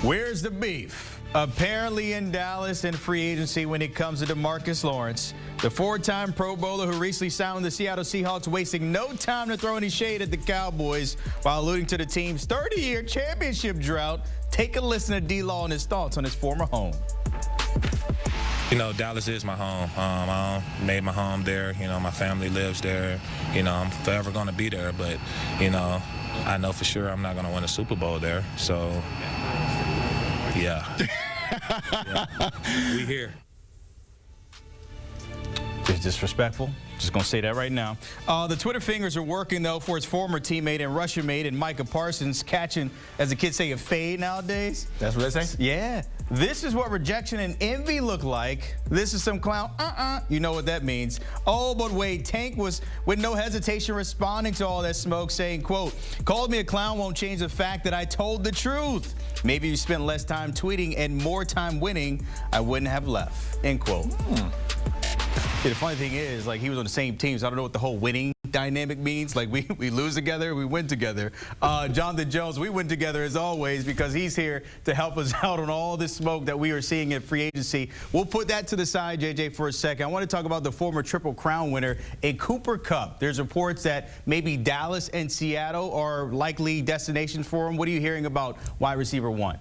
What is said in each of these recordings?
Where's the beef? Apparently in Dallas in free agency when it comes to DeMarcus Lawrence. The four-time Pro Bowler who recently signed with the Seattle Seahawks wasting no time to throw any shade at the Cowboys while alluding to the team's 30-year championship drought. Take a listen to D-Law and his thoughts on his former home. You know, Dallas is my home. I made my home there. You know, my family lives there. You know, I'm forever going to be there. But, you know, I know for sure I'm not going to win a Super Bowl there. So, yeah. We here. It's disrespectful. Just going to say that right now. The Twitter fingers are working, though, for his former teammate and Russia mate and Micah Parsons catching, as the kids say, a fade nowadays. That's what they say? Yeah. This is what rejection and envy look like. This is some clown. You know what that means. Oh, but wait. Tank was, with no hesitation, responding to all that smoke, saying, quote, "Called me a clown won't change the fact that I told the truth. Maybe if you spent less time tweeting and more time winning, I wouldn't have left." End quote. Yeah, the funny thing is, like, he was on the same team, so I don't know what the whole winning dynamic means. Like, we lose together, we win together. Jonathan Jones, we win together as always because he's here to help us out on all this smoke that we are seeing in free agency. We'll put that to the side, JJ, for a second. I want to talk about the former Triple Crown winner and Cooper Kupp. There's reports that maybe Dallas and Seattle are likely destinations for him. What are you hearing about wide receiver one?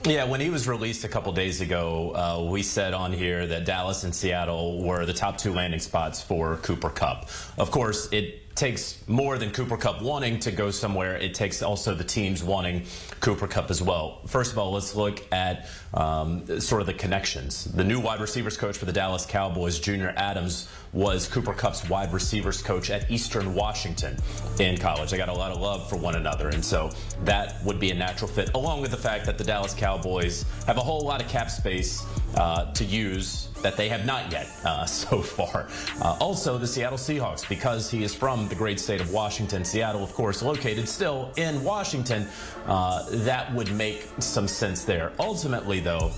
Yeah, when he was released a couple days ago, we said on here that Dallas and Seattle were the top two landing spots for Cooper Kupp. Of course, it takes more than Cooper Kupp wanting to go somewhere. It takes also the teams wanting Cooper Kupp as well. First of all, let's look at sort of the connections. The new wide receivers coach for the Dallas Cowboys, Junior Adams, was Cooper Kupp's wide receivers coach at Eastern Washington in college. They got a lot of love for one another, and so that would be a natural fit, along with the fact that the Dallas Cowboys have a whole lot of cap space to use that they have not yet so far. Also, the Seattle Seahawks, because he is from the great state of Washington, Seattle, of course, located still in Washington, that would make some sense there. Ultimately, though,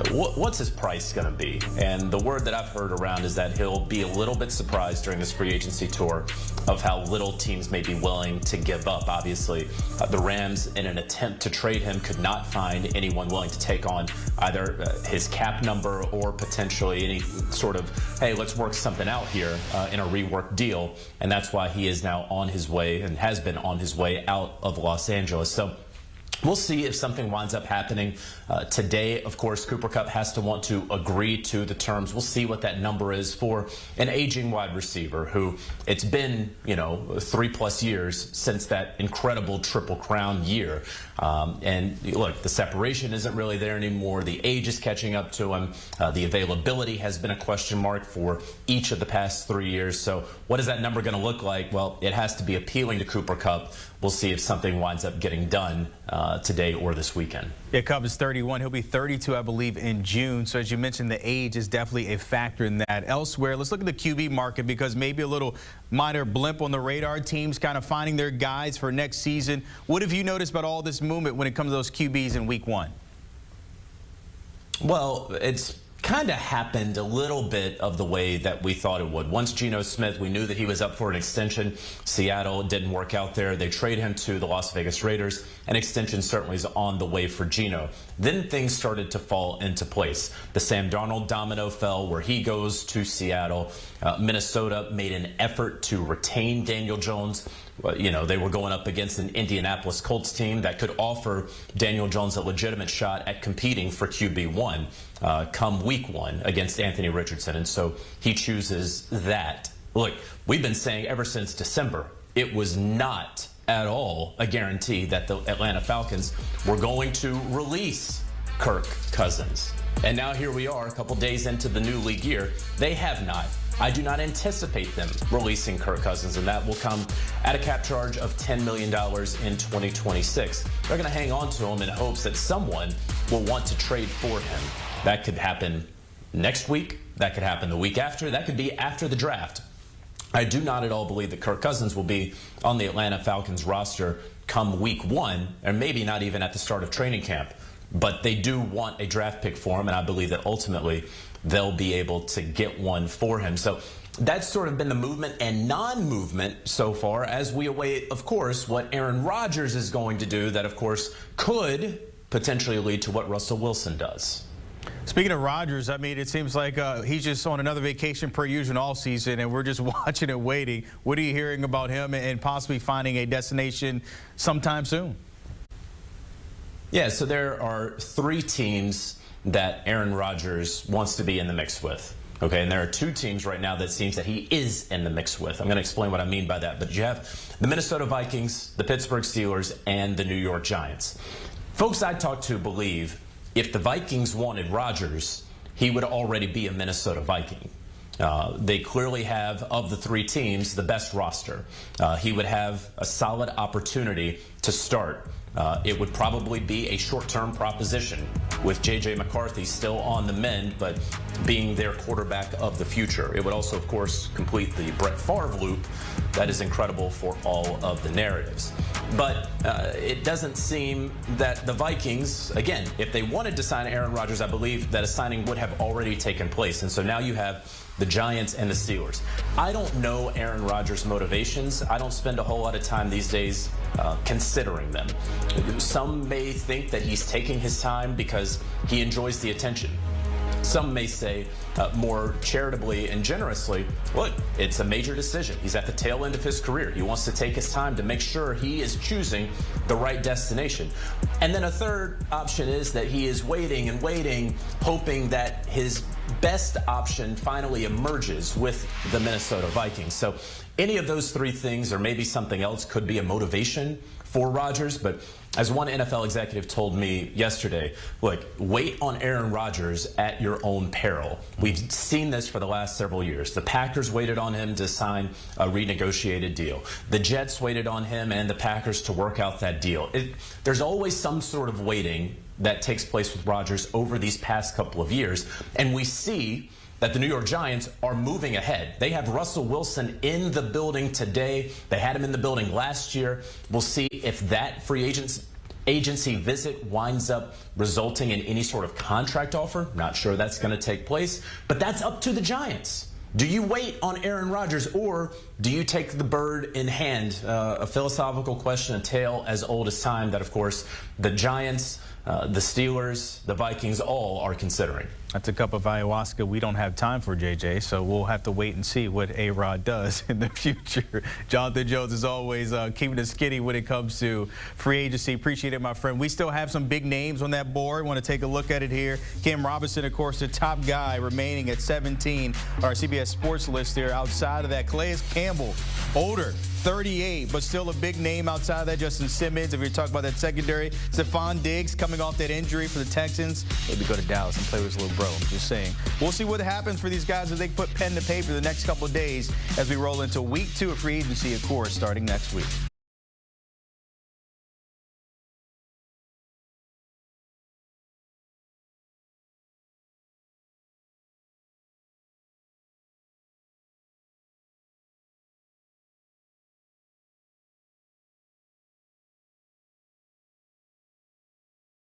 what's his price going to be? And the word that I've heard around is that he'll be a little bit surprised during this free agency tour of how little teams may be willing to give up. Obviously, the Rams, in an attempt to trade him, could not find anyone willing to take on either his cap number or potentially any sort of, hey, let's work something out here in a reworked deal. And that's why he is now on his way and has been on his way out of Los Angeles. So we'll see if something winds up happening. Today, of course, Cooper Kupp has to want to agree to the terms. We'll see what that number is for an aging wide receiver who it's been, 3+ years since that incredible Triple Crown year. And look, the separation isn't really there anymore. The age is catching up to him. The availability has been a question mark for each of the past 3 years. So what is that number going to look like? Well, it has to be appealing to Cooper Kupp. We'll see if something winds up getting done today or this weekend. Yeah, Kupp is 31. He'll be 32, I believe, in June. So as you mentioned, the age is definitely a factor in that. Elsewhere, let's look at the QB market because maybe a little minor blimp on the radar. Teams kind of finding their guys for next season. What have you noticed about all this movement when it comes to those QBs in week one? Well, it's kind of happened a little bit of the way that we thought it would. Once Geno Smith, we knew that he was up for an extension. Seattle didn't work out there. They trade him to the Las Vegas Raiders. An extension certainly is on the way for Geno. Then things started to fall into place. The Sam Darnold domino fell where he goes to Seattle. Minnesota made an effort to retain Daniel Jones. They were going up against an Indianapolis Colts team that could offer Daniel Jones a legitimate shot at competing for QB1 come week one against Anthony Richardson. And so he chooses that. Look, we've been saying ever since December, it was not at all a guarantee that the Atlanta Falcons were going to release Kirk Cousins. And now here we are a couple days into the new league year. They have not. I do not anticipate them releasing Kirk Cousins, and that will come at a cap charge of $10 million in 2026. They're going to hang on to him in hopes that someone will want to trade for him. That could happen next week. That could happen the week after. That could be after the draft. I do not at all believe that Kirk Cousins will be on the Atlanta Falcons roster come week one, or maybe not even at the start of training camp. But they do want a draft pick for him, and I believe that ultimately they'll be able to get one for him. So that's sort of been the movement and non-movement so far as we await, of course, what Aaron Rodgers is going to do that, of course, could potentially lead to what Russell Wilson does. Speaking of Rodgers, I mean, it seems like he's just on another vacation per usual all season, and we're just watching and waiting. What are you hearing about him and possibly finding a destination sometime soon? Yeah, so there are 3 teams that Aaron Rodgers wants to be in the mix with. Okay, and there are 2 teams right now that seems that he is in the mix with. I'm going to explain what I mean by that. But you have the Minnesota Vikings, the Pittsburgh Steelers, and the New York Giants. Folks I talked to believe if the Vikings wanted Rodgers, he would already be a Minnesota Viking. They clearly have, of the 3 teams, the best roster. He would have a solid opportunity to start. It would probably be a short-term proposition with J.J. McCarthy still on the mend, but being their quarterback of the future. It would also, of course, complete the Brett Favre loop that is incredible for all of the narratives. But it doesn't seem that the Vikings, again, if they wanted to sign Aaron Rodgers, I believe that a signing would have already taken place. And so now you have the Giants and the Steelers. I don't know Aaron Rodgers' motivations. I don't spend a whole lot of time these days considering them. Some may think that he's taking his time because he enjoys the attention. Some may say more charitably and generously, look, it's a major decision. He's at the tail end of his career. He wants to take his time to make sure he is choosing the right destination. And then a third option is that he is waiting and waiting, hoping that his best option finally emerges with the Minnesota Vikings. So any of those 3 things or maybe something else could be a motivation for Rodgers. But as one NFL executive told me yesterday, look, wait on Aaron Rodgers at your own peril. We've seen this for the last several years. The Packers waited on him to sign a renegotiated deal. The Jets waited on him and the Packers to work out that deal. There's always some sort of waiting that takes place with Rodgers over these past couple of years. And we see that the New York Giants are moving ahead. They have Russell Wilson in the building today. They had him in the building last year. We'll see if that free agency visit winds up resulting in any sort of contract offer. Not sure that's going to take place, but that's up to the Giants. Do you wait on Aaron Rodgers, or do you take the bird in hand? A philosophical question, a tale as old as time that, of course, the Giants, the Steelers, the Vikings all are considering. That's a cup of ayahuasca we don't have time for, JJ, so we'll have to wait and see what A-Rod does in the future. Jonathan Jones, as always, keeping it skinny when it comes to free agency. Appreciate it, my friend. We still have some big names on that board. Want to take a look at it here. Cam Robinson, of course, the top guy remaining at 17. Our CBS Sports list there. Outside of that, Calais Campbell, older, 38, but still a big name outside of that. Justin Simmons, if you're talking about that secondary. Stephon Diggs coming off that injury for the Texans. Maybe go to Dallas and play with his little bro. I'm just saying. We'll see what happens for these guys as they put pen to paper the next couple of days as we roll into week 2 of free agency, of course, starting next week.